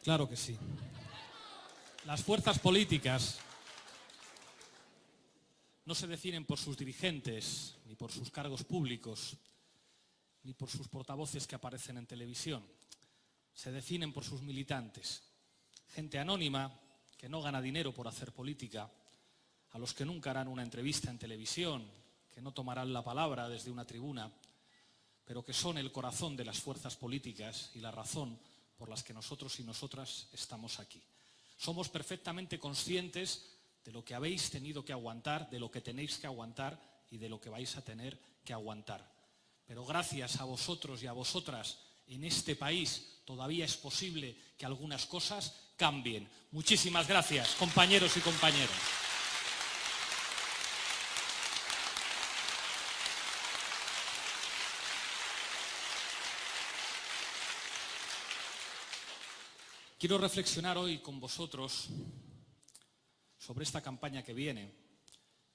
Claro que sí. Las fuerzas políticas no se definen por sus dirigentes, ni por sus cargos públicos, ni por sus portavoces que aparecen en televisión. Se definen por sus militantes. Gente anónima que no gana dinero por hacer política, a los que nunca harán una entrevista en televisión, que no tomarán la palabra desde una tribuna, pero que son el corazón de las fuerzas políticas y la razón por las que nosotros y nosotras estamos aquí. Somos perfectamente conscientes de lo que habéis tenido que aguantar, de lo que tenéis que aguantar y de lo que vais a tener que aguantar. Pero gracias a vosotros y a vosotras, en este país todavía es posible que algunas cosas cambien. Muchísimas gracias, compañeros y compañeras. Quiero reflexionar hoy con vosotros sobre esta campaña que viene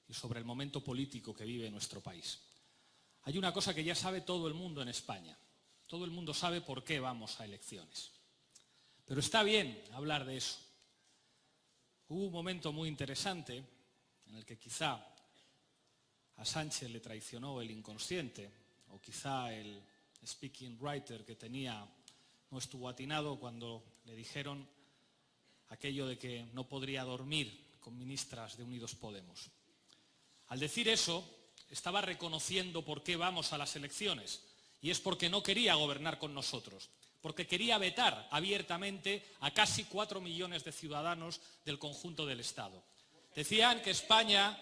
y sobre el momento político que vive nuestro país. Hay una cosa que ya sabe todo el mundo en España. Todo el mundo sabe por qué vamos a elecciones. Pero está bien hablar de eso. Hubo un momento muy interesante en el que quizá a Sánchez le traicionó el inconsciente, o quizá el speaking writer que tenía no estuvo atinado cuando le dijeron aquello de que no podría dormir con ministras de Unidos Podemos. Al decir eso, estaba reconociendo por qué vamos a las elecciones, y es porque no quería gobernar con nosotros, porque quería vetar abiertamente a casi 4 millones de ciudadanos del conjunto del Estado. Decían que España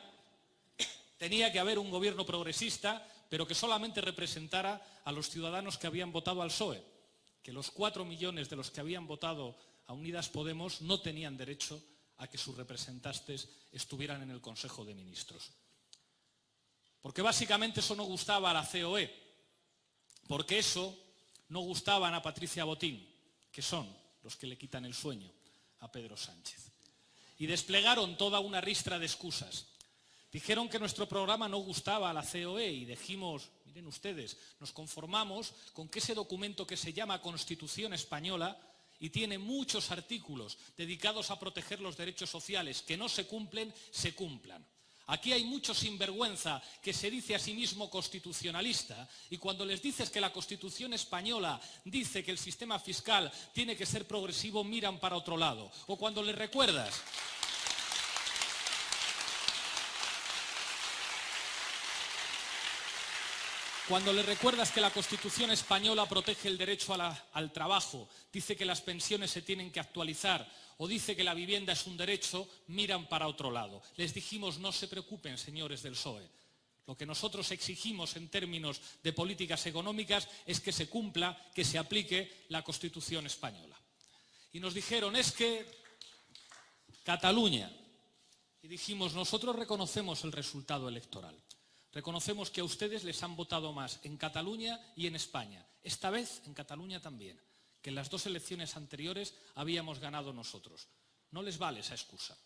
tenía que haber un gobierno progresista, pero que solamente representara a los ciudadanos que habían votado al PSOE, que los 4 millones de los que habían votado a Unidas Podemos no tenían derecho a que sus representantes estuvieran en el Consejo de Ministros. Porque básicamente eso no gustaba a la COE, porque eso no gustaba a Ana Patricia Botín, que son los que le quitan el sueño a Pedro Sánchez. Y desplegaron toda una ristra de excusas. Dijeron que nuestro programa no gustaba a la COE y dijimos, miren ustedes, nos conformamos con que ese documento que se llama Constitución Española y tiene muchos artículos dedicados a proteger los derechos sociales que no se cumplen, se cumplan. Aquí hay mucho sinvergüenza que se dice a sí mismo constitucionalista y cuando les dices que la Constitución española dice que el sistema fiscal tiene que ser progresivo, miran para otro lado. O cuando les recuerdas que la Constitución española protege el derecho al trabajo, dice que las pensiones se tienen que actualizar o dice que la vivienda es un derecho, miran para otro lado. Les dijimos, no se preocupen, señores del PSOE. Lo que nosotros exigimos en términos de políticas económicas es que se cumpla, que se aplique la Constitución española. Y nos dijeron, es que Cataluña. Y dijimos, nosotros reconocemos el resultado electoral. Reconocemos que a ustedes les han votado más en Cataluña y en España. Esta vez en Cataluña también, que en las 2 elecciones anteriores habíamos ganado nosotros. No les vale esa excusa.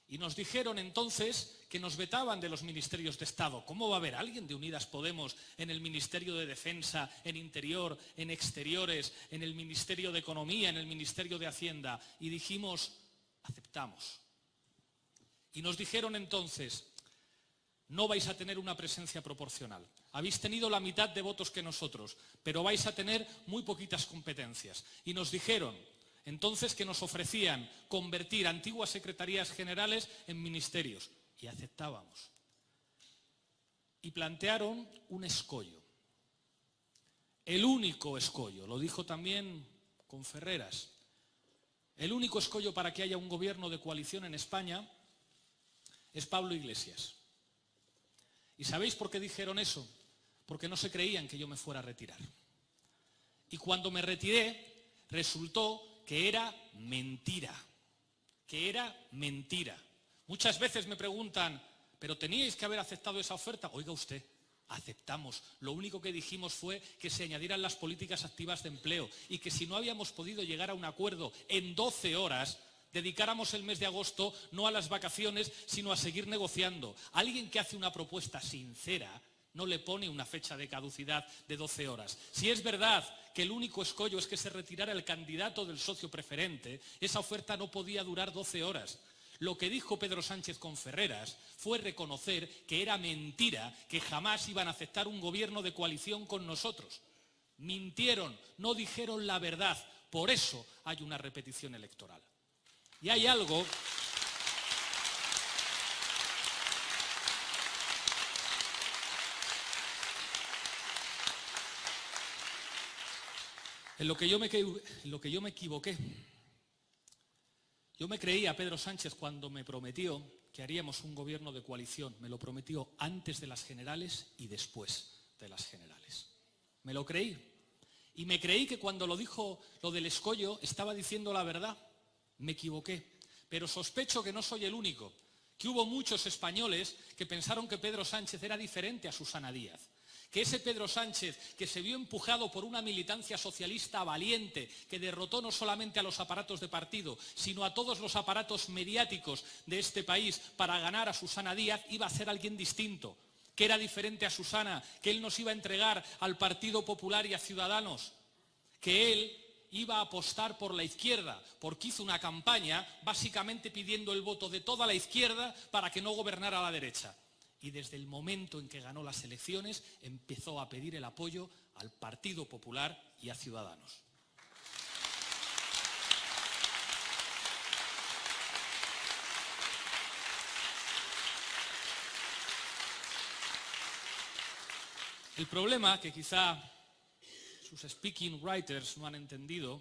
Y nos dijeron entonces que nos vetaban de los ministerios de Estado. ¿Cómo va a haber alguien de Unidas Podemos en el Ministerio de Defensa, en Interior, en Exteriores, en el Ministerio de Economía, en el Ministerio de Hacienda? Y dijimos, aceptamos. Y nos dijeron entonces, no vais a tener una presencia proporcional. Habéis tenido la mitad de votos que nosotros, pero vais a tener muy poquitas competencias. Y nos dijeron entonces que nos ofrecían convertir antiguas secretarías generales en ministerios. Y aceptábamos. Y plantearon un escollo. El único escollo, lo dijo también con Ferreras, el único escollo para que haya un gobierno de coalición en España es Pablo Iglesias. ¿Y sabéis por qué dijeron eso? Porque no se creían que yo me fuera a retirar. Y cuando me retiré, resultó que era mentira. Que era mentira. Muchas veces me preguntan, ¿pero teníais que haber aceptado esa oferta? Oiga usted, aceptamos. Lo único que dijimos fue que se añadieran las políticas activas de empleo y que si no habíamos podido llegar a un acuerdo en 12 horas, dedicáramos el mes de agosto no a las vacaciones, sino a seguir negociando. Alguien que hace una propuesta sincera No le pone una fecha de caducidad de 12 horas. Si es verdad que el único escollo es que se retirara el candidato del socio preferente, esa oferta no podía durar 12 horas. Lo que dijo Pedro Sánchez con Ferreras fue reconocer que era mentira, que jamás iban a aceptar un gobierno de coalición con nosotros. Mintieron, no dijeron la verdad. Por eso hay una repetición electoral. Y hay algo en lo que yo me equivoqué. Yo me creía a Pedro Sánchez cuando me prometió que haríamos un gobierno de coalición. Me lo prometió antes de las generales y después de las generales. Me lo creí. Y me creí que cuando lo dijo lo del escollo estaba diciendo la verdad. Me equivoqué. Pero sospecho que no soy el único, que hubo muchos españoles que pensaron que Pedro Sánchez era diferente a Susana Díaz. Que ese Pedro Sánchez, que se vio empujado por una militancia socialista valiente, que derrotó no solamente a los aparatos de partido, sino a todos los aparatos mediáticos de este país para ganar a Susana Díaz, iba a ser alguien distinto, que era diferente a Susana, que él nos iba a entregar al Partido Popular y a Ciudadanos, que él iba a apostar por la izquierda, porque hizo una campaña básicamente pidiendo el voto de toda la izquierda para que no gobernara la derecha. Y desde el momento en que ganó las elecciones empezó a pedir el apoyo al Partido Popular y a Ciudadanos. El problema que quizá sus speaking writers no han entendido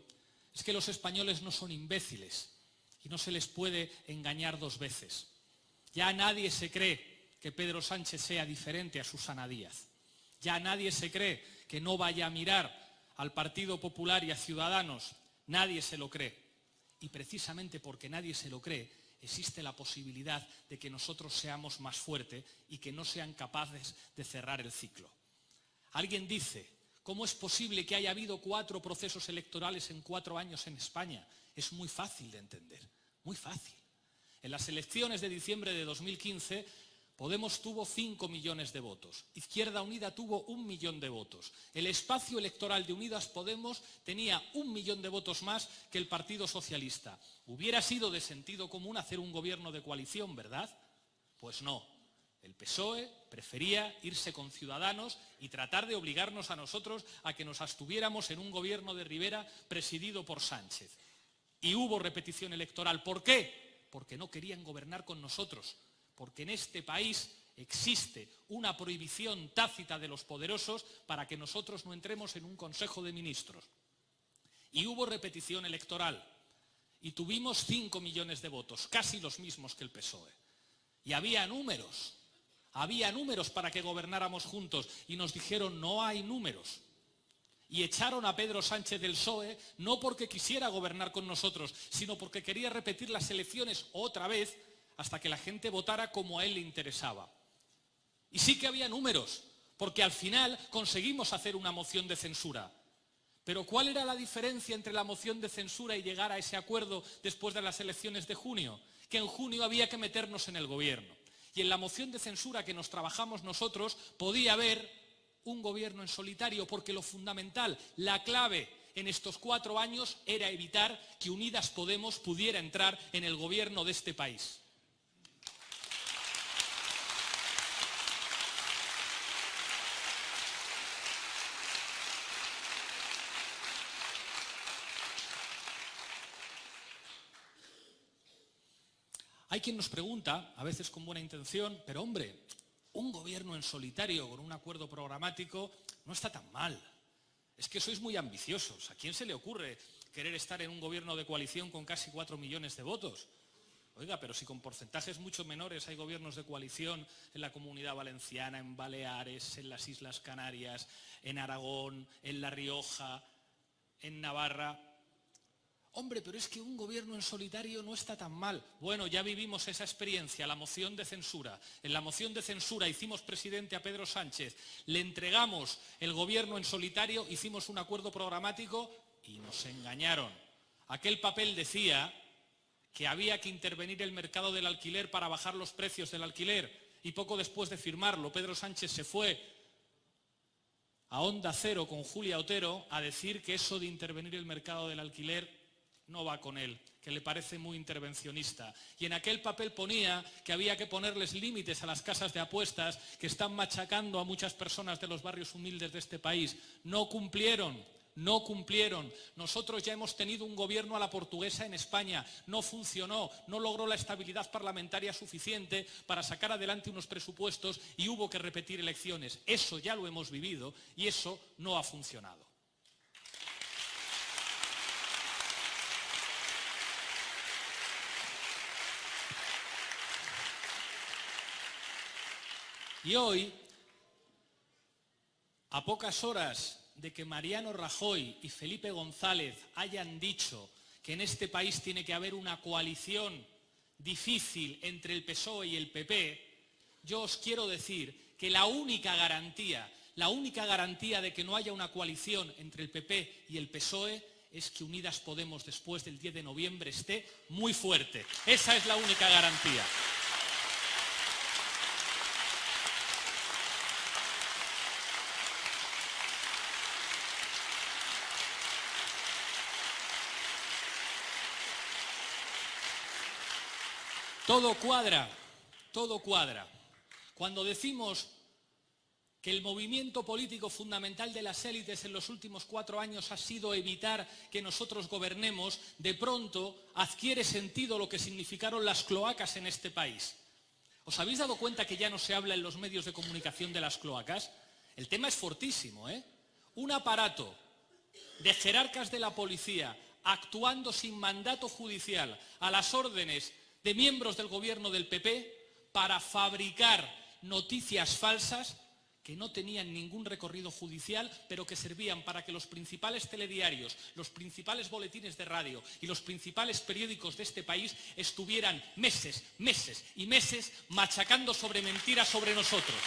es que los españoles no son imbéciles y no se les puede engañar dos veces. Ya nadie se cree que Pedro Sánchez sea diferente a Susana Díaz. Ya nadie se cree que no vaya a mirar al Partido Popular y a Ciudadanos. Nadie se lo cree. Y precisamente porque nadie se lo cree, existe la posibilidad de que nosotros seamos más fuertes y que no sean capaces de cerrar el ciclo. Alguien dice, ¿cómo es posible que haya habido 4 procesos electorales en 4 años en España? Es muy fácil de entender, muy fácil. En las elecciones de diciembre de 2015, Podemos tuvo 5 millones de votos, Izquierda Unida tuvo 1 millón de votos. El espacio electoral de Unidas Podemos tenía 1 millón de votos más que el Partido Socialista. Hubiera sido de sentido común hacer un gobierno de coalición, ¿verdad? Pues no. El PSOE prefería irse con Ciudadanos y tratar de obligarnos a nosotros a que nos abstuviéramos en un gobierno de Rivera presidido por Sánchez. Y hubo repetición electoral. ¿Por qué? Porque no querían gobernar con nosotros. Porque en este país existe una prohibición tácita de los poderosos para que nosotros no entremos en un Consejo de Ministros. Y hubo repetición electoral. Y tuvimos 5 millones de votos, casi los mismos que el PSOE. Y había números para que gobernáramos juntos. Y nos dijeron, no hay números. Y echaron a Pedro Sánchez del PSOE, no porque quisiera gobernar con nosotros, sino porque quería repetir las elecciones otra vez, hasta que la gente votara como a él le interesaba. Y sí que había números, porque al final conseguimos hacer una moción de censura. Pero ¿cuál era la diferencia entre la moción de censura y llegar a ese acuerdo después de las elecciones de junio? Que en junio había que meternos en el gobierno. Y en la moción de censura que nos trabajamos nosotros podía haber un gobierno en solitario, porque lo fundamental, la clave en estos 4 años era evitar que Unidas Podemos pudiera entrar en el gobierno de este país. Hay quien nos pregunta, a veces con buena intención, pero hombre, un gobierno en solitario con un acuerdo programático no está tan mal. Es que sois muy ambiciosos. ¿A quién se le ocurre querer estar en un gobierno de coalición con casi 4 millones de votos? Oiga, pero si con porcentajes mucho menores hay gobiernos de coalición en la Comunidad Valenciana, en Baleares, en las Islas Canarias, en Aragón, en La Rioja, en Navarra. Hombre, pero es que un gobierno en solitario no está tan mal. Bueno, ya vivimos esa experiencia, la moción de censura. En la moción de censura hicimos presidente a Pedro Sánchez, le entregamos el gobierno en solitario, hicimos un acuerdo programático y nos engañaron. Aquel papel decía que había que intervenir el mercado del alquiler para bajar los precios del alquiler y poco después de firmarlo, Pedro Sánchez se fue a Onda Cero con Julia Otero a decir que eso de intervenir el mercado del alquiler no va con él, que le parece muy intervencionista. Y en aquel papel ponía que había que ponerles límites a las casas de apuestas que están machacando a muchas personas de los barrios humildes de este país. No cumplieron. No cumplieron. Nosotros ya hemos tenido un gobierno a la portuguesa en España. No funcionó, no logró la estabilidad parlamentaria suficiente para sacar adelante unos presupuestos y hubo que repetir elecciones. Eso ya lo hemos vivido y eso no ha funcionado. Y hoy, a pocas horas de que Mariano Rajoy y Felipe González hayan dicho que en este país tiene que haber una coalición difícil entre el PSOE y el PP, yo os quiero decir que la única garantía de que no haya una coalición entre el PP y el PSOE es que Unidas Podemos después del 10 de noviembre esté muy fuerte. Esa es la única garantía. Todo cuadra, todo cuadra. Cuando decimos que el movimiento político fundamental de las élites en los últimos 4 años ha sido evitar que nosotros gobernemos, de pronto adquiere sentido lo que significaron las cloacas en este país. ¿Os habéis dado cuenta que ya no se habla en los medios de comunicación de las cloacas? El tema es fortísimo, ¿eh? Un aparato de jerarcas de la policía actuando sin mandato judicial a las órdenes de miembros del gobierno del PP para fabricar noticias falsas que no tenían ningún recorrido judicial, pero que servían para que los principales telediarios, los principales boletines de radio y los principales periódicos de este país estuvieran meses y meses machacando sobre mentiras sobre nosotros.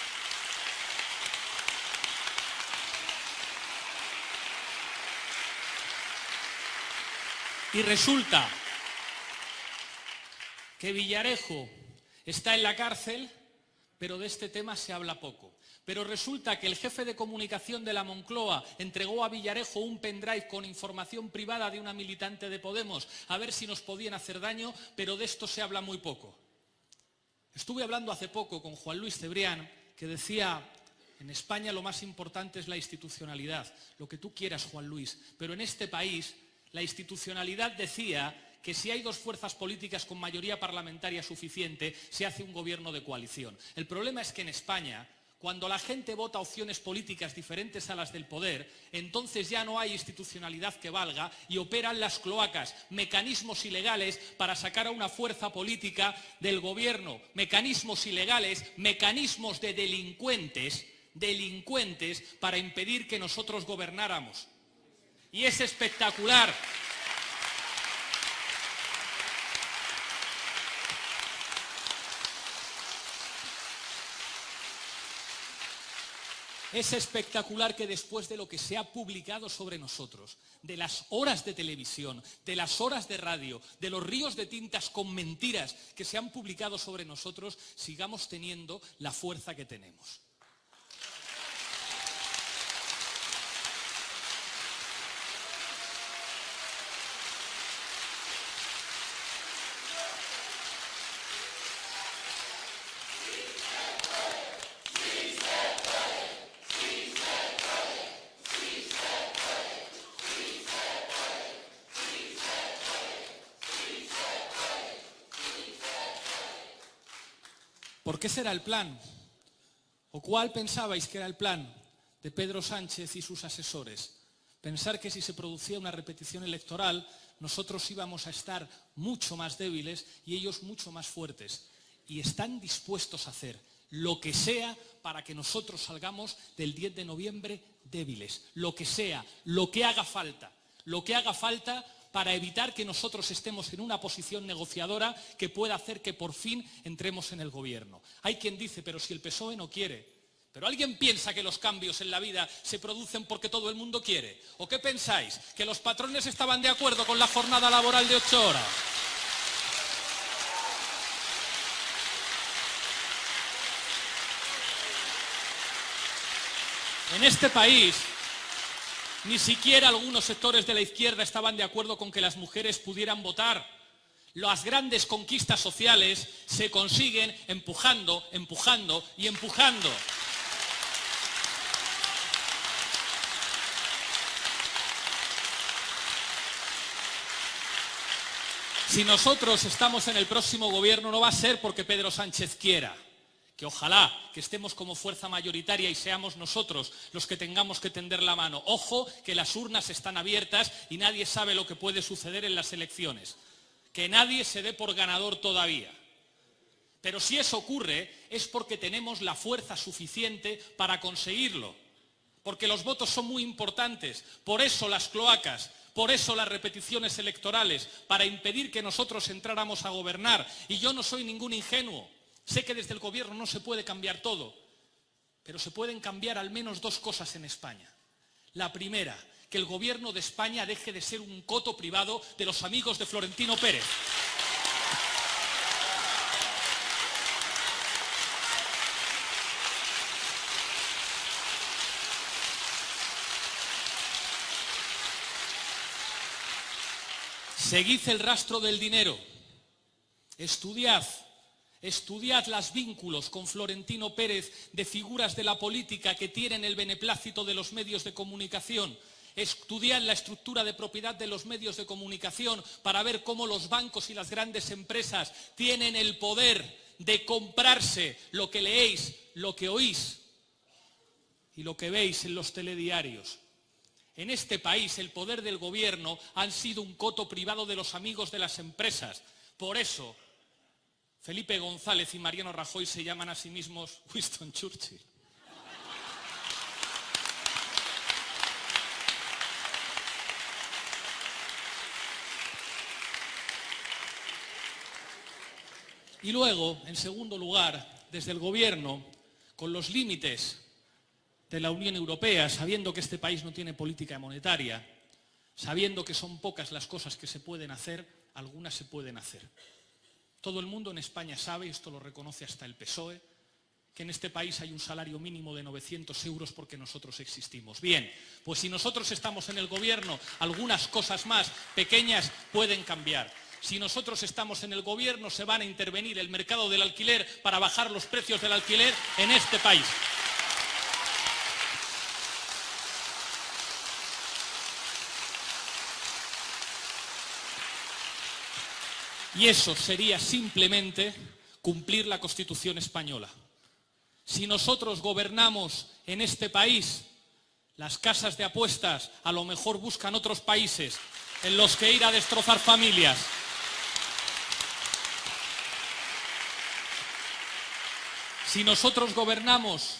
Y resulta que Villarejo está en la cárcel, pero de este tema se habla poco. Pero resulta que el jefe de comunicación de la Moncloa entregó a Villarejo un pendrive con información privada de una militante de Podemos, a ver si nos podían hacer daño, pero de esto se habla muy poco. Estuve hablando hace poco con Juan Luis Cebrián, que decía: en España lo más importante es la institucionalidad. Lo que tú quieras, Juan Luis, pero en este país la institucionalidad decía que si hay 2 fuerzas políticas con mayoría parlamentaria suficiente, se hace un gobierno de coalición. El problema es que en España, cuando la gente vota opciones políticas diferentes a las del poder, entonces ya no hay institucionalidad que valga y operan las cloacas, mecanismos ilegales para sacar a una fuerza política del gobierno, mecanismos ilegales, mecanismos de delincuentes para impedir que nosotros gobernáramos. Y es espectacular. Es espectacular que después de lo que se ha publicado sobre nosotros, de las horas de televisión, de las horas de radio, de los ríos de tintas con mentiras que se han publicado sobre nosotros, sigamos teniendo la fuerza que tenemos. ¿Por qué será el plan? ¿O cuál pensabais que era el plan de Pedro Sánchez y sus asesores? Pensar que si se producía una repetición electoral, nosotros íbamos a estar mucho más débiles y ellos mucho más fuertes. Y están dispuestos a hacer lo que sea para que nosotros salgamos del 10 de noviembre débiles. Lo que sea, lo que haga falta. Lo que haga falta para evitar que nosotros estemos en una posición negociadora que pueda hacer que por fin entremos en el gobierno. Hay quien dice, pero si el PSOE no quiere. ¿Pero alguien piensa que los cambios en la vida se producen porque todo el mundo quiere? ¿O qué pensáis? ¿Que los patrones estaban de acuerdo con la jornada laboral de 8 horas? En este país, ni siquiera algunos sectores de la izquierda estaban de acuerdo con que las mujeres pudieran votar. Las grandes conquistas sociales se consiguen empujando, empujando y empujando. Si nosotros estamos en el próximo gobierno no va a ser porque Pedro Sánchez quiera, que ojalá que estemos como fuerza mayoritaria y seamos nosotros los que tengamos que tender la mano. Ojo, que las urnas están abiertas y nadie sabe lo que puede suceder en las elecciones. Que nadie se dé por ganador todavía. Pero si eso ocurre es porque tenemos la fuerza suficiente para conseguirlo. Porque los votos son muy importantes. Por eso las cloacas. Por eso las repeticiones electorales, para impedir que nosotros entráramos a gobernar. Y yo no soy ningún ingenuo. Sé que desde el gobierno no se puede cambiar todo, pero se pueden cambiar al menos dos cosas en España. La primera, que el gobierno de España deje de ser un coto privado de los amigos de Florentino Pérez. Seguid el rastro del dinero. Estudiad los vínculos con Florentino Pérez de figuras de la política que tienen el beneplácito de los medios de comunicación. Estudiad la estructura de propiedad de los medios de comunicación para ver cómo los bancos y las grandes empresas tienen el poder de comprarse lo que leéis, lo que oís y lo que veis en los telediarios. En este país el poder del gobierno han sido un coto privado de los amigos de las empresas. Por eso, Felipe González y Mariano Rajoy se llaman a sí mismos Winston Churchill. Y luego, en segundo lugar, desde el gobierno, con los límites de la Unión Europea, sabiendo que este país no tiene política monetaria, sabiendo que son pocas las cosas que se pueden hacer, algunas se pueden hacer. Todo el mundo en España sabe, y esto lo reconoce hasta el PSOE, que en este país hay un salario mínimo de 900 euros porque nosotros existimos. Bien, pues si nosotros estamos en el gobierno, algunas cosas más pequeñas pueden cambiar. Si nosotros estamos en el gobierno, se van a intervenir el mercado del alquiler para bajar los precios del alquiler en este país. Y eso sería simplemente cumplir la Constitución española. Si nosotros gobernamos en este país, las casas de apuestas a lo mejor buscan otros países en los que ir a destrozar familias. Si nosotros gobernamos,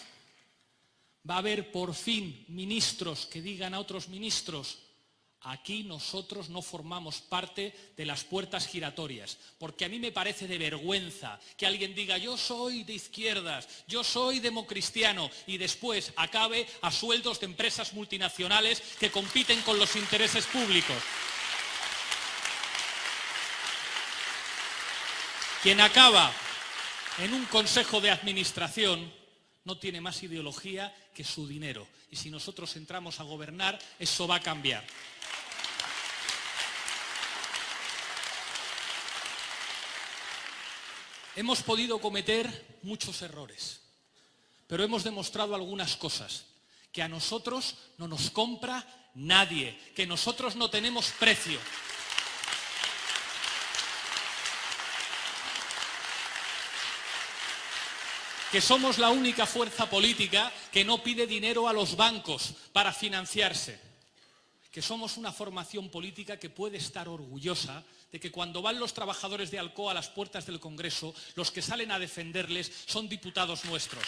va a haber por fin ministros que digan a otros ministros: aquí nosotros no formamos parte de las puertas giratorias, porque a mí me parece de vergüenza que alguien diga yo soy de izquierdas, yo soy democristiano y después acabe a sueldos de empresas multinacionales que compiten con los intereses públicos. Quien acaba en un consejo de administración no tiene más ideología que su dinero. Y si nosotros entramos a gobernar, eso va a cambiar. Hemos podido cometer muchos errores, pero hemos demostrado algunas cosas, que a nosotros no nos compra nadie, que nosotros no tenemos precio. Que somos la única fuerza política que no pide dinero a los bancos para financiarse. Que somos una formación política que puede estar orgullosa de que cuando van los trabajadores de Alcoa a las puertas del Congreso, los que salen a defenderles son diputados nuestros.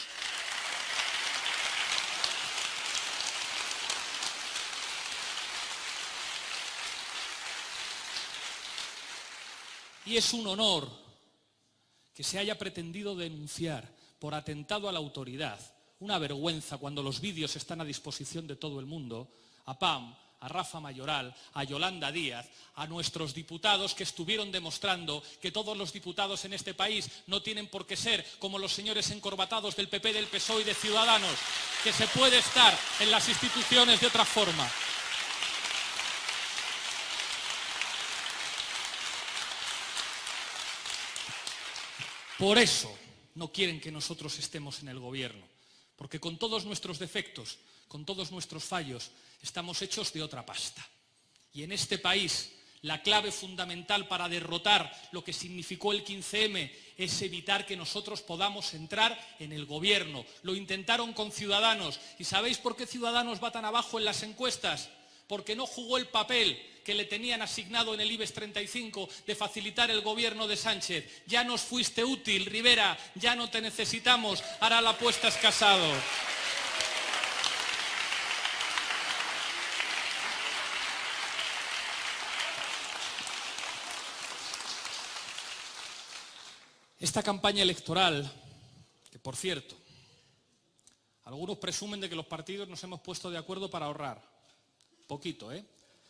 Y es un honor que se haya pretendido denunciar por atentado a la autoridad, una vergüenza cuando los vídeos están a disposición de todo el mundo, a PAM, a Rafa Mayoral, a Yolanda Díaz, a nuestros diputados que estuvieron demostrando que todos los diputados en este país no tienen por qué ser como los señores encorbatados del PP, del PSOE y de Ciudadanos, que se puede estar en las instituciones de otra forma. Por eso no quieren que nosotros estemos en el gobierno, porque con todos nuestros defectos, con todos nuestros fallos, estamos hechos de otra pasta. Y en este país, la clave fundamental para derrotar lo que significó el 15M es evitar que nosotros podamos entrar en el gobierno. Lo intentaron con Ciudadanos. ¿Y sabéis por qué Ciudadanos va tan abajo en las encuestas? Porque no jugó el papel que le tenían asignado en el IBEX 35 de facilitar el gobierno de Sánchez. Ya nos fuiste útil, Rivera, ya no te necesitamos, ahora la apuesta es Casado. Esta campaña electoral, que por cierto, algunos presumen de que los partidos nos hemos puesto de acuerdo para ahorrar. Poquito, ¿eh?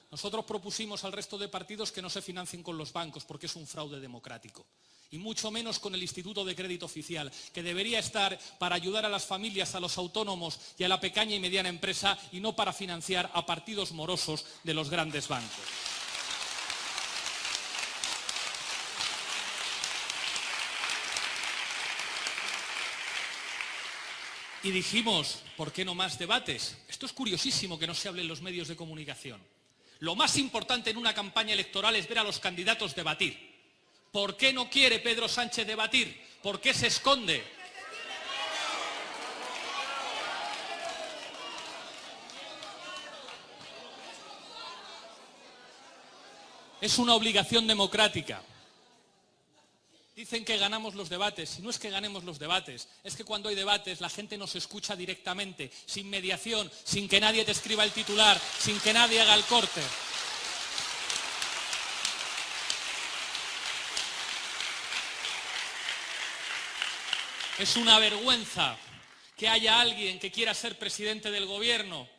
Nosotros propusimos al resto de partidos que no se financien con los bancos porque es un fraude democrático. Y mucho menos con el Instituto de Crédito Oficial, que debería estar para ayudar a las familias, a los autónomos y a la pequeña y mediana empresa y no para financiar a partidos morosos de los grandes bancos. Y dijimos, ¿por qué no más debates? Esto es curiosísimo que no se hable en los medios de comunicación. Lo más importante en una campaña electoral es ver a los candidatos debatir. ¿Por qué no quiere Pedro Sánchez debatir? ¿Por qué se esconde? Es una obligación democrática. Dicen que ganamos los debates, y no es que ganemos los debates, es que cuando hay debates la gente nos escucha directamente, sin mediación, sin que nadie te escriba el titular, sin que nadie haga el corte. Es una vergüenza que haya alguien que quiera ser presidente del gobierno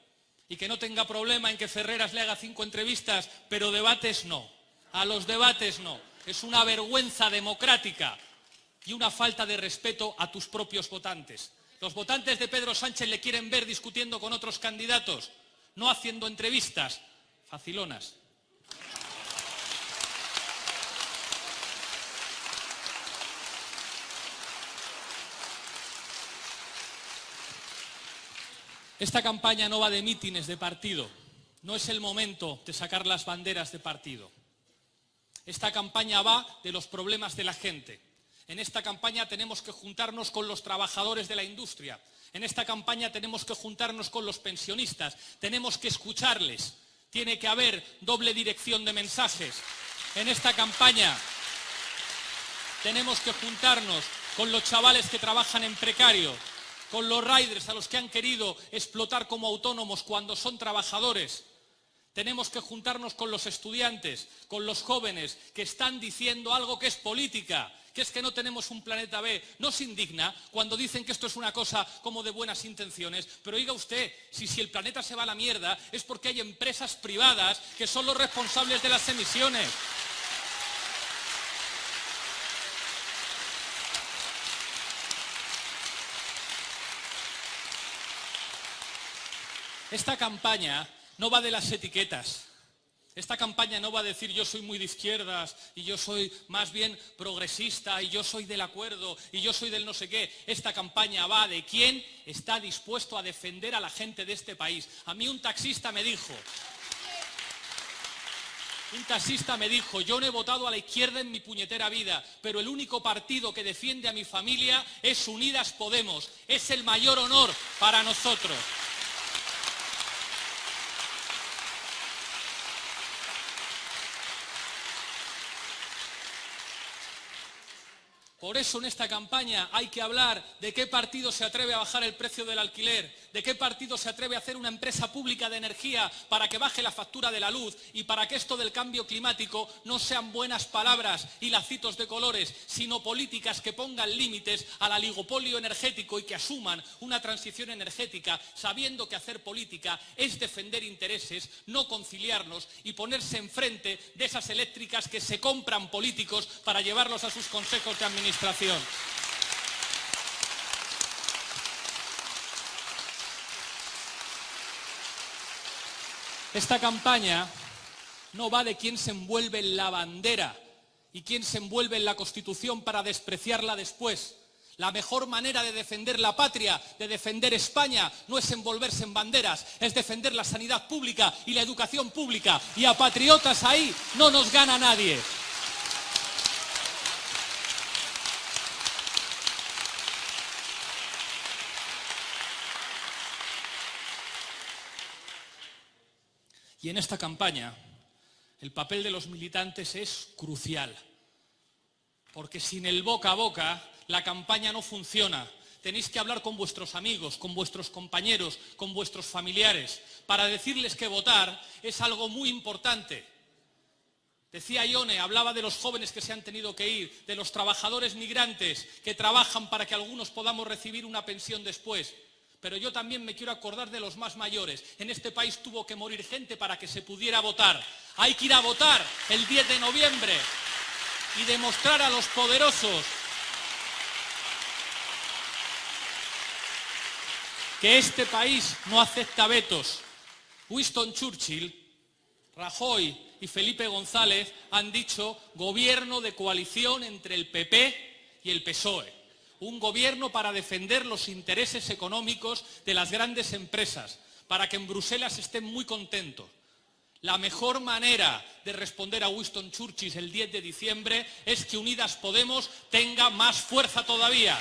y que no tenga problema en que Ferreras le haga 5 entrevistas, pero debates no. A los debates no. Es una vergüenza democrática y una falta de respeto a tus propios votantes. Los votantes de Pedro Sánchez le quieren ver discutiendo con otros candidatos, no haciendo entrevistas facilonas. Esta campaña no va de mítines de partido. No es el momento de sacar las banderas de partido. Esta campaña va de los problemas de la gente. En esta campaña tenemos que juntarnos con los trabajadores de la industria. En esta campaña tenemos que juntarnos con los pensionistas. Tenemos que escucharles. Tiene que haber doble dirección de mensajes. En esta campaña tenemos que juntarnos con los chavales que trabajan en precario, con los riders a los que han querido explotar como autónomos cuando son trabajadores. Tenemos que juntarnos con los estudiantes, con los jóvenes que están diciendo algo que es política, que es que no tenemos un planeta B. No se indigna cuando dicen que esto es una cosa como de buenas intenciones, pero oiga usted, si el planeta se va a la mierda es porque hay empresas privadas que son los responsables de las emisiones. Esta campaña no va de las etiquetas. Esta campaña no va a decir yo soy muy de izquierdas y yo soy más bien progresista y yo soy del acuerdo y yo soy del no sé qué. Esta campaña va de quién está dispuesto a defender a la gente de este país. A mí un taxista me dijo, yo no he votado a la izquierda en mi puñetera vida, pero el único partido que defiende a mi familia es Unidas Podemos. Es el mayor honor para nosotros. Por eso en esta campaña hay que hablar de qué partido se atreve a bajar el precio del alquiler, de qué partido se atreve a hacer una empresa pública de energía para que baje la factura de la luz y para que esto del cambio climático no sean buenas palabras y lacitos de colores, sino políticas que pongan límites al oligopolio energético y que asuman una transición energética sabiendo que hacer política es defender intereses, no conciliarnos y ponerse enfrente de esas eléctricas que se compran políticos para llevarlos a sus consejos de administración. Esta campaña no va de quién se envuelve en la bandera y quién se envuelve en la Constitución para despreciarla después. La mejor manera de defender la patria, de defender España, no es envolverse en banderas, es defender la sanidad pública y la educación pública. Y a patriotas ahí no nos gana nadie. Y en esta campaña, el papel de los militantes es crucial, porque sin el boca a boca, la campaña no funciona. Tenéis que hablar con vuestros amigos, con vuestros compañeros, con vuestros familiares, para decirles que votar es algo muy importante. Decía Ione, hablaba de los jóvenes que se han tenido que ir, de los trabajadores migrantes que trabajan para que algunos podamos recibir una pensión después. Pero yo también me quiero acordar de los más mayores. En este país tuvo que morir gente para que se pudiera votar. Hay que ir a votar el 10 de noviembre y demostrar a los poderosos que este país no acepta vetos. Winston Churchill, Rajoy y Felipe González han dicho gobierno de coalición entre el PP y el PSOE. Un gobierno para defender los intereses económicos de las grandes empresas, para que en Bruselas estén muy contentos. La mejor manera de responder a Winston Churchill el 10 de diciembre es que Unidas Podemos tenga más fuerza todavía.